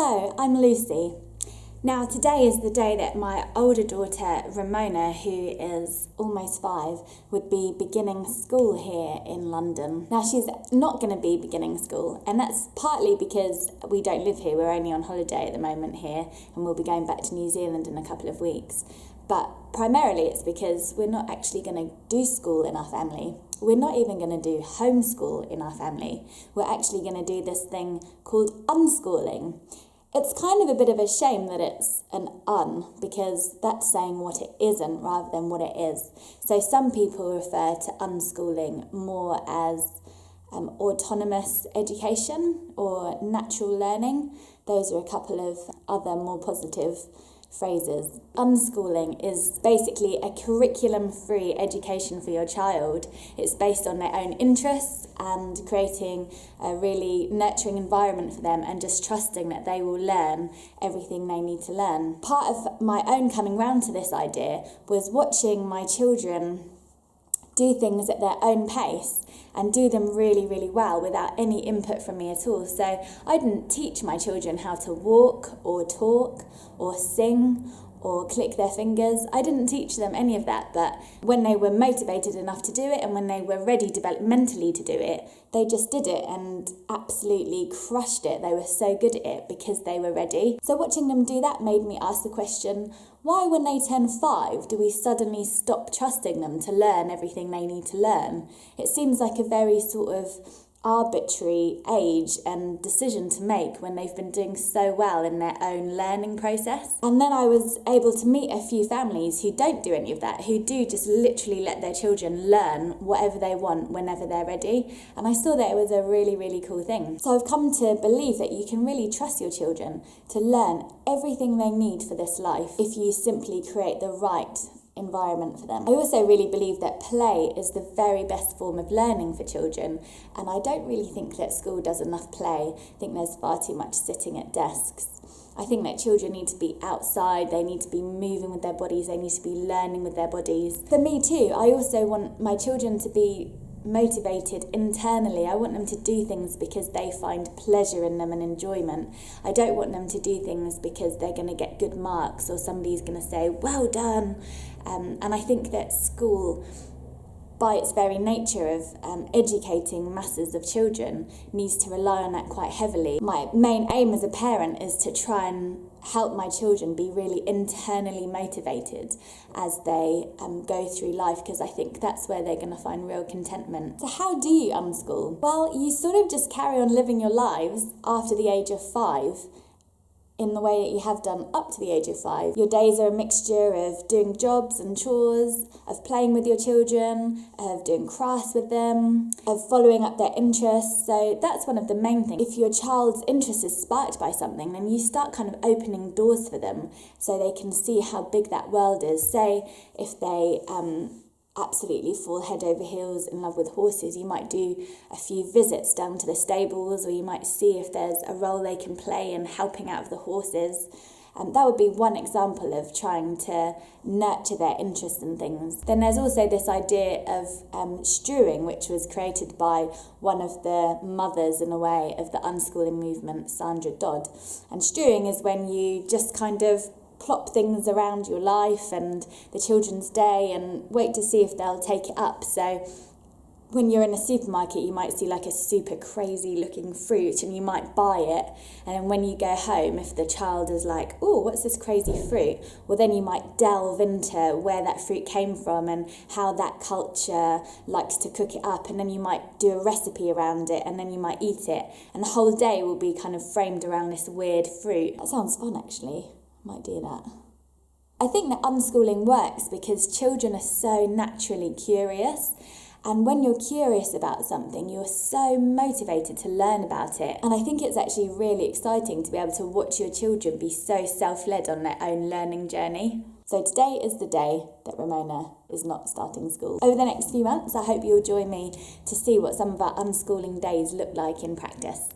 Hello, I'm Lucy. Now today is the day that my older daughter Ramona, who is almost 5, would be beginning school here in London. Now she's not going to be beginning school, and that's partly because we don't live here, we're only on holiday at the moment here, and we'll be going back to New Zealand in a couple of weeks. But primarily it's because we're not actually going to do school in our family. We're not even going to do homeschool in our family. We're actually going to do this thing called unschooling. It's kind of a bit of a shame that it's an because that's saying what it isn't rather than what it is. So some people refer to unschooling more as autonomous education or natural learning. Those are a couple of other more positive phrases. Unschooling is basically a curriculum-free education for your child. It's based on their own interests and creating a really nurturing environment for them and just trusting that they will learn everything they need to learn. Part of my own coming round to this idea was watching my children do things at their own pace and do them really, really well without any input from me at all. So I didn't teach my children how to walk or talk or sing or click their fingers. I didn't teach them any of that, but when they were motivated enough to do it and when they were ready developmentally to do it, they just did it and absolutely crushed it. They were so good at it because they were ready. So watching them do that made me ask the question, why when they turn 5 do we suddenly stop trusting them to learn everything they need to learn? It seems like a very sort of arbitrary age and decision to make when they've been doing so well in their own learning process. And then I was able to meet a few families who don't do any of that, who do just literally let their children learn whatever they want whenever they're ready. And I saw that it was a really, really cool thing. So I've come to believe that you can really trust your children to learn everything they need for this life if you simply create the right environment for them. I also really believe that play is the very best form of learning for children, and I don't really think that school does enough play. I think there's far too much sitting at desks. I think that children need to be outside, they need to be moving with their bodies, they need to be learning with their bodies. For me too, I also want my children to be motivated internally. I want them to do things because they find pleasure in them and enjoyment. I don't want them to do things because they're going to get good marks or somebody's going to say, well done. And I think that school, by its very nature of educating masses of children, needs to rely on that quite heavily. My main aim as a parent is to try and help my children be really internally motivated as they go through life, because I think that's where they're going to find real contentment. So how do you unschool? Well, you sort of just carry on living your lives after the age of 5 in the way that you have done up to the age of 5. Your days are a mixture of doing jobs and chores, of playing with your children, of doing crafts with them, of following up their interests. So that's one of the main things. If your child's interest is sparked by something, then you start kind of opening doors for them so they can see how big that world is. Say if they absolutely fall head over heels in love with horses, you might do a few visits down to the stables, or you might see if there's a role they can play in helping out of the horses. That would be one example of trying to nurture their interest in things. Then there's also this idea of stewing, which was created by one of the mothers, in a way, of the unschooling movement, Sandra Dodd. And stewing is when you just kind of plop things around your life and the children's day and wait to see if they'll take it up. So when you're in a supermarket, you might see like a super crazy looking fruit and you might buy it, and then when you go home, if the child is like, oh, what's this crazy fruit? Well, then you might delve into where that fruit came from and how that culture likes to cook it up, and then you might do a recipe around it, and then you might eat it, and the whole day will be kind of framed around this weird fruit. That sounds fun, actually. Might do that. I think that unschooling works because children are so naturally curious, and when you're curious about something, you're so motivated to learn about it. And I think it's actually really exciting to be able to watch your children be so self-led on their own learning journey. So today is the day that Ramona is not starting school. Over the next few months, I hope you'll join me to see what some of our unschooling days look like in practice.